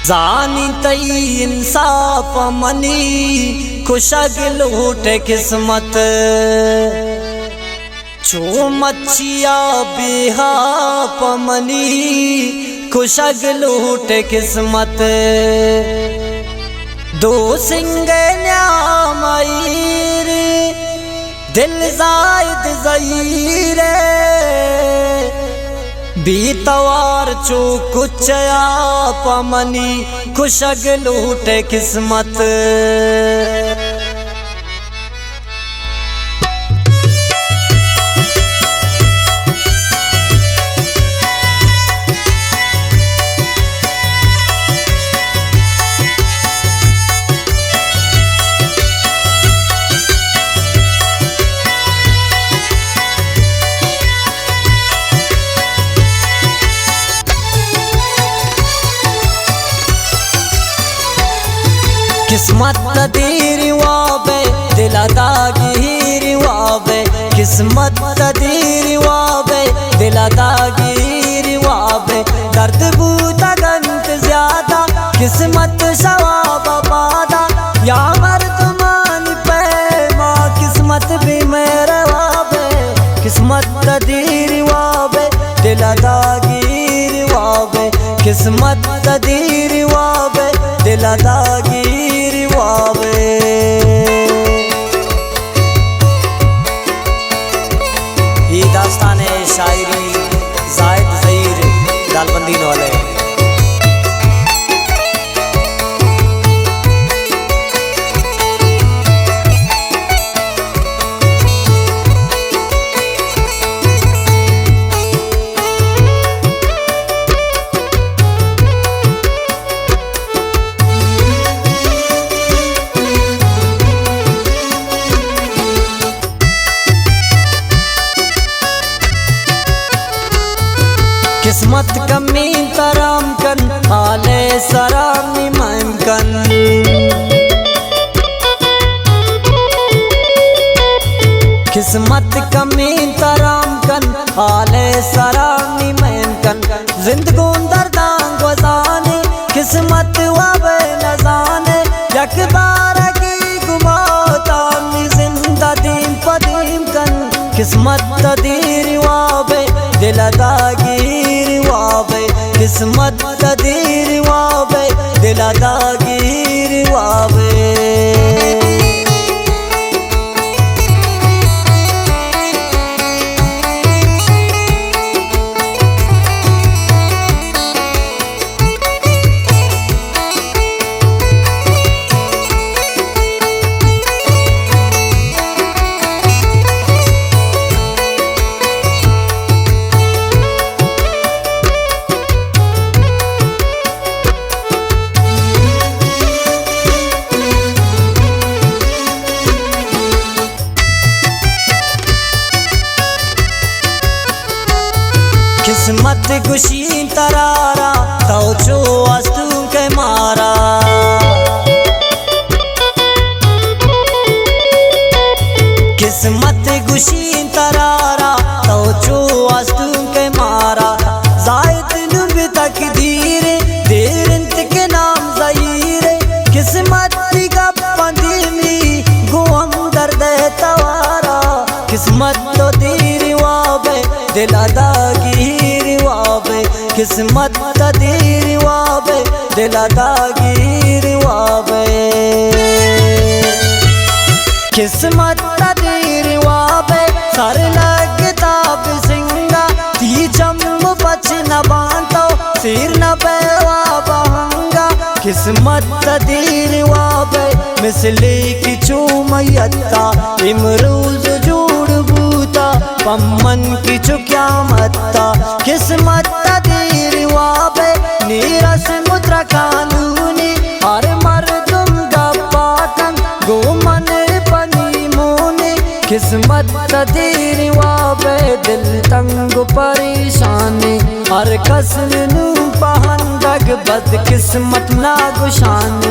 जानी तई इंसाफ मनी खुशग लूटे किस्मत चो मच्छिया बिहा पमनी खुशग लूटे किस्मत दो सिंग न्यामईर दिल जायद जईरे बीतवार चो कुचया पमनी खुशग लूटे किस्मत किस्मत तदीर वाबे दिल दागीर वाबे किस्मत तदीर वाबे दिल दागीर वाबे दर्द बूता गंत ज्यादा किस्मत सवाब पादा या मर्दमान पे माँ किस्मत भी मेरे वाबे किस्मत तदीर वाबे दिल दागीर वाबे किस्मत तदीर वाबे दिल दागीर वाबे। ये दास्तान है शायरी जायद ज़हीर दालबंदी वाले। किस्मत कमी तराम कन आले सरामी मामकन किस्मत कमी तराम कन आले सरामी मामकन जिंदगों दर्दां गुजाने किस्मत वाबे न जाने यक बार की गुमाता जिंदा दीम पदीम कन किस्मत तदीर वाबे दिल दागीर वाबे किस्मत तदीर वाबे दिल दागीर वाबे। किस्मत गुशी तरारा तो जो अस्तु के मारा किस्मत गुशी तरारा तो जो अस्तु के मारा जायद नुब तकदीर देर इंत के नाम ज़हीर किस्मत का पंदीमी गुम दर्द तवारा किस्मत तो दीर वाबे दिल दागीर वाबे किस्मत तदीर वाबे दिल दागीर वाबे किस्मत तदीर वाबे सर लगता बिसिंगा ती जम बच न बांटो सिर न पेवा बहंगा किस्मत तदीर वाबे मिसली की चूमयता इमरूज जोड़ बूता पम्मन की चुक्या मत्ता किस्मत तदीर वाबे नीरस मुद्रा कानूनी हर मर्दुम गपाटन गोमन पनी मोने किस्मत तदीर वाबे दिल तंग परेशानी हर कसल नू पहन दग बद किस्मत ना गुशान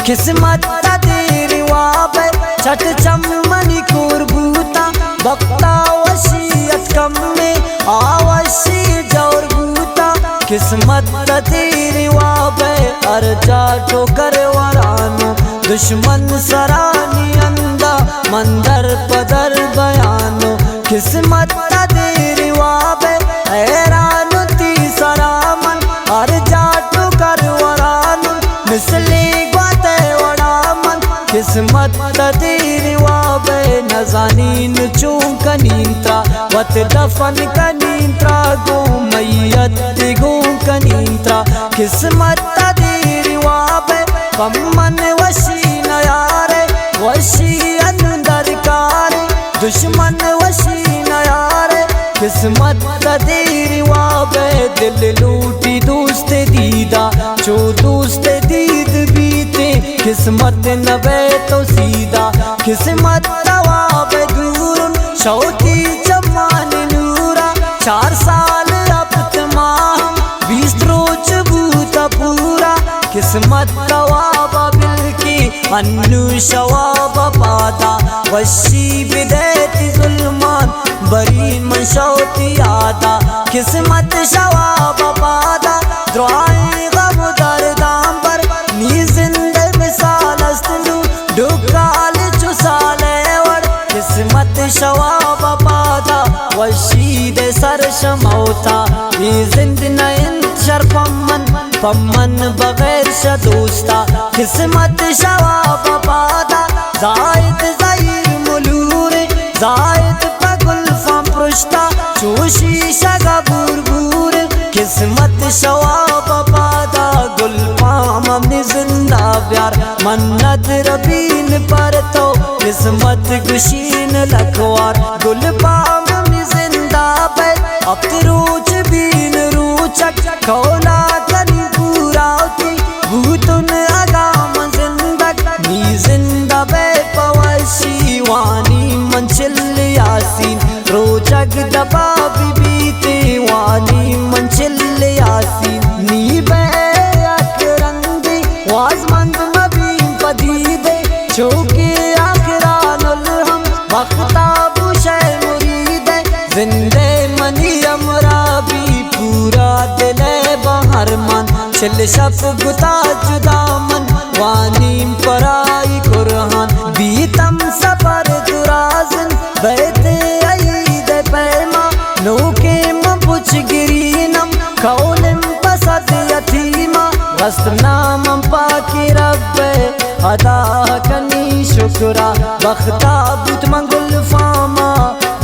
किस्मत तदीर वाबे छठ चमनी कुर्बूता बक्ता वसीयत कम में आवशी जोर बूता किस्मत तेरी वाबे अर्जा ठोकर वरानो दुश्मन सरानी अंदा मंदर पदर बयानो किस्मत तेरी वाबे हैरान ती सरामन अर्जा ठोकर वरानो मिसली ग्वाते वड़ामन किस्मत तेरी वाबे नजानीन चूक नींत्रा वत दफन कनींत्रा गो मैयत गो कनींत्रा किस्मत तेरी वाबे पम्मन वशी न यारे वशी अंदर कारे दुश्मन वशी न यारे किस्मत तेरी वाबे दिल लूटी दोस्त दीदा जो दोस्त दीद बीते किस्मत नबे तो सीधा किस्मत वाबे दूर शौती जमान नूरा 4 साल अब तमाम 20 रोज बूता पूरा किस्मत वाबा बिल्की अन्नू शवाब पादा वशी बिदैती जुल्मान बरी मन शौती आदा किस्मत शवाब पादा दुआएं गम दर्दाम पर नी जिंदे मिसाल अस्तनु डुकाल चुसाले वर किस्मत शवाब पादा वशीद सर शमौता ये जिंद नयन शर पम्मन बगैर शदोस्ता किस्मत शवाब पादा जायद ज़हीर मुलूरे जायद पगुल फम पृष्ठा चोशी शगा बुरबूर किस्मत शवाब पादा गुल पाम अपनी जिंदा प्यार मन्नत रबीन पर तो किस्मत गुशीन लखवार गुल पाम अपनी जिंदा पे अब रोज बीन रूचक खौला कनी पूरावती भूतुन अगाम जिंदक नी जिंदा बे पवशी वानी मंचिल यासीन रोजक दबा बीते वानी मंचिल यासीन नी बे अकरंगी वाजमंद मबीन पदीदे चौके आखरानुल हम वक्ता बुशे मुरीदे जिंदे मनी अमरा भी पूरा दिले बहर मन छिल शफ गुता जुदा मन वानीम पराई कुरहान बीतम सफर दुराजन बैते अईद पैमा नोके मुझ गिरीनम कौलम पसद यतीमा वस्तनाम पाकी रब्बे अदा कनी शुक्रा बख्ता बुत मंगुल फामा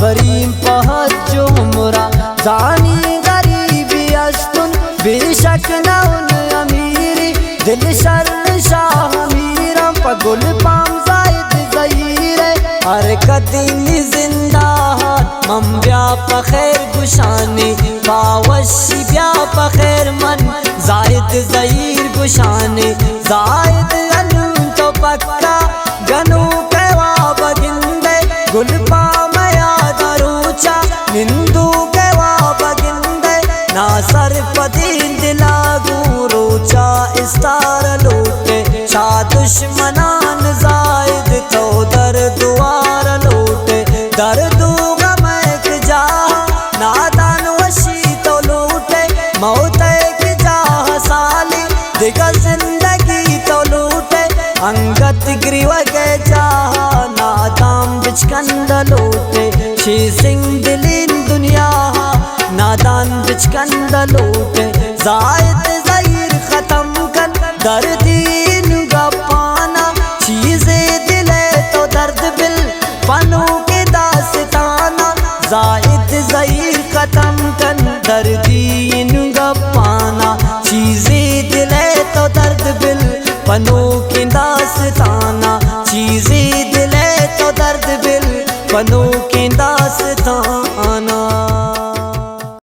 बरीम पहज उमरा जानी गरीबी अस्तुन बेशक न उन अमीरी दिल शर्म शाह मीरम पगुल पाम जायद ज़हीरे हरकत जिंदा मम ब्या पखैर गुशाने बावशी ब्या पखैर मन जायद ज़हीर गुशाने जायद अनून तो पक्का गनू कहवा बगिंदे गुल पाम याद रोचा निंदू कहवा बगिंदे ना सर पदीन दिलागू रोचा इस्तार लोटे शा दुश्मनान जायद तो दर दुआर लोटे दर्दू गमैक जा नादान वशी तो लोटे मौत की चाह साली दिगा जिंदगी तो लोटे अंगत ग्रीव के चाह नादाम बिचकंद लोटे शी सिंह दिलीन दुनिया नादान बिचकंद लोटे जायद ज़हीर खत्म कर दर्दीन का पाना चीज़ें दिले तो दर्द बिल पनों के दास्ताना जायद ज़हीर खत्म कर दर्दीन का पाना चीज़ें दिले तो दर्द बिल पनों के दास्ताना चीज़ें दिले तो दर्द बिल पनों के दास्ताना।